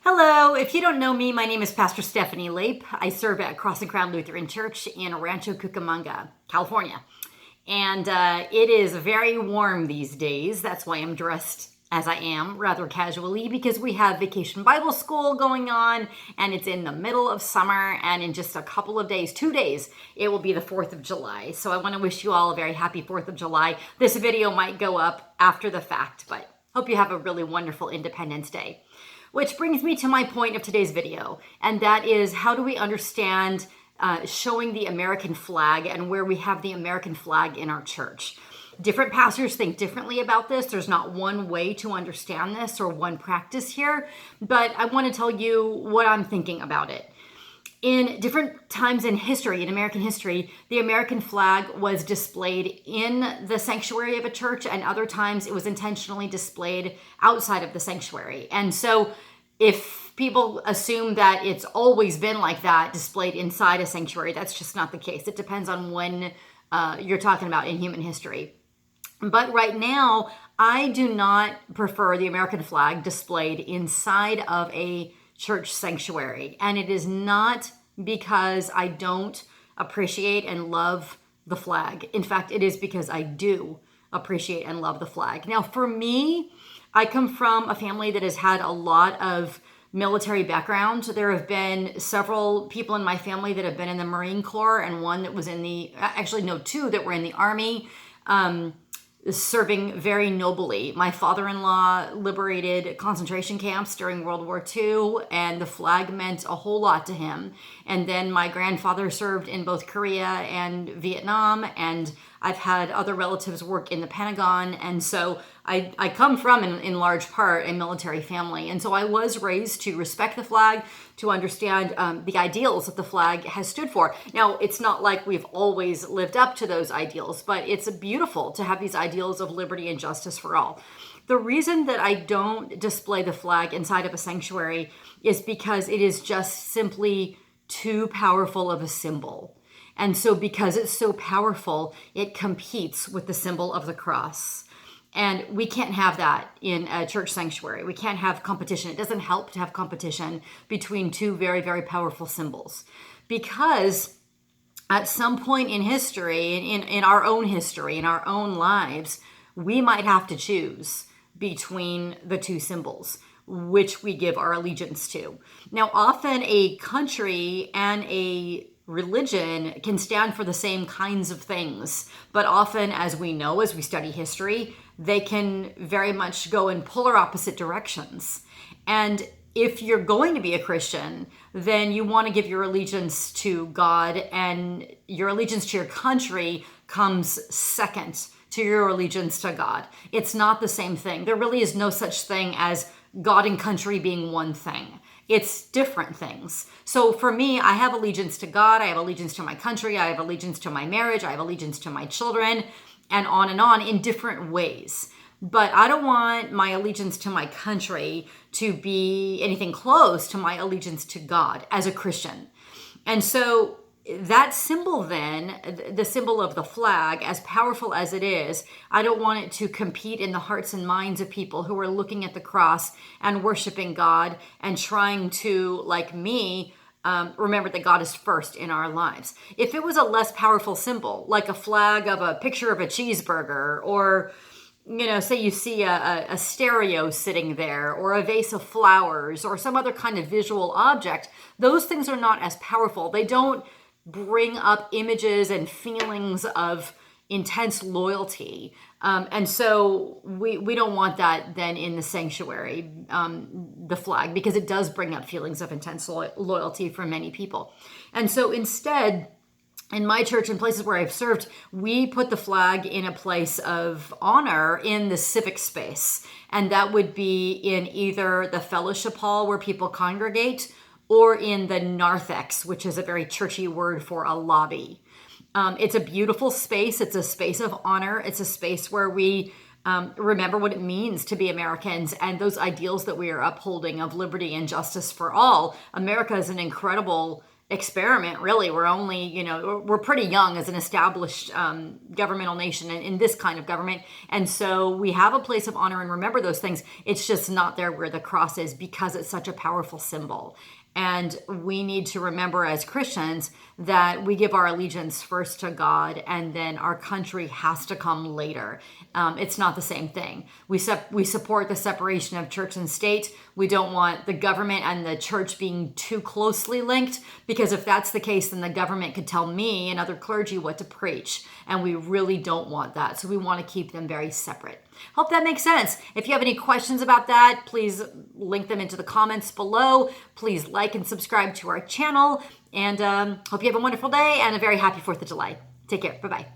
Hello, if you don't know me, my name is Pastor Stephanie Lape. I serve at Cross and Crown Lutheran Church in Rancho Cucamonga, California. And it is very warm these days. That's why I'm dressed as I am, rather casually, because we have Vacation Bible School going on, and it's in the middle of summer, and in just a couple of days, 2 days, it will be the 4th of July. So I want to wish you all a very happy 4th of July. This video might go up after the fact, but hope you have a really wonderful Independence Day. Which brings me to my point of today's video, and that is, how do we understand showing the American flag and where we have the American flag in our church? Different pastors think differently about this. There's not one way to understand this or one practice here, but I want to tell you what I'm thinking about it. In different times in history, in American history, the American flag was displayed in the sanctuary of a church, and other times it was intentionally displayed outside of the sanctuary. And so if people assume that it's always been like that, displayed inside a sanctuary, that's just not the case. It depends on when you're talking about in human history. But right now, I do not prefer the American flag displayed inside of a church sanctuary. And it is not because I don't appreciate and love the flag. In fact, it is because I do appreciate and love the flag. Now, for me, I come from a family that has had a lot of military background. There have been several people in my family that have been in the Marine Corps, and one that was in two that were in the Army. Serving very nobly. My father-in-law liberated concentration camps during World War II, and the flag meant a whole lot to him. And then my grandfather served in both Korea and Vietnam, and I've had other relatives work in the Pentagon, and so I come from, in large part, a military family. And so I was raised to respect the flag, to understand the ideals that the flag has stood for. Now, it's not like we've always lived up to those ideals, but it's beautiful to have these ideals of liberty and justice for all. The reason that I don't display the flag inside of a sanctuary is because it is just simply too powerful of a symbol. And so because it's so powerful, it competes with the symbol of the cross. And we can't have that in a church sanctuary. We can't have competition. It doesn't help to have competition between two very, very powerful symbols. Because at some point in history, in our own history, in our own lives, we might have to choose between the two symbols, which we give our allegiance to. Now, often a country and a religion can stand for the same kinds of things, but often, as we know, as we study history, they can very much go in polar opposite directions. And if you're going to be a Christian, then you want to give your allegiance to God, and your allegiance to your country comes second to your allegiance to God. It's not the same thing. There really is no such thing as God and country being one thing. It's different things. So for me, I have allegiance to God, I have allegiance to my country, I have allegiance to my marriage, I have allegiance to my children, and on in different ways. But I don't want my allegiance to my country to be anything close to my allegiance to God as a Christian. And so that symbol then, the symbol of the flag, as powerful as it is, I don't want it to compete in the hearts and minds of people who are looking at the cross and worshiping God and trying to, like me, remember that God is first in our lives. If it was a less powerful symbol, like a flag of a picture of a cheeseburger, or say you see a stereo sitting there, or a vase of flowers, or some other kind of visual object, those things are not as powerful. They don't bring up images and feelings of intense loyalty. And so we don't want that then in the sanctuary, the flag, because it does bring up feelings of intense loyalty for many people. And so instead, in my church and places where I've served, we put the flag in a place of honor in the civic space. And that would be in either the fellowship hall where people congregate, or in the narthex, which is a very churchy word for a lobby. It's a beautiful space. It's a space of honor. It's a space where we remember what it means to be Americans and those ideals that we are upholding of liberty and justice for all. America is an incredible experiment, really. We're only, we're pretty young as an established governmental nation in this kind of government. And so we have a place of honor and remember those things. It's just not there where the cross is because it's such a powerful symbol. And we need to remember as Christians that we give our allegiance first to God, and then our country has to come later. It's not the same thing. We support the separation of church and state. We don't want the government and the church being too closely linked, because if that's the case, then the government could tell me and other clergy what to preach. And we really don't want that. So we want to keep them very separate. Hope that makes sense. If you have any questions about that, please link them into the comments below. Please like and subscribe to our channel. And hope you have a wonderful day and a very happy 4th of July. Take care. Bye-bye.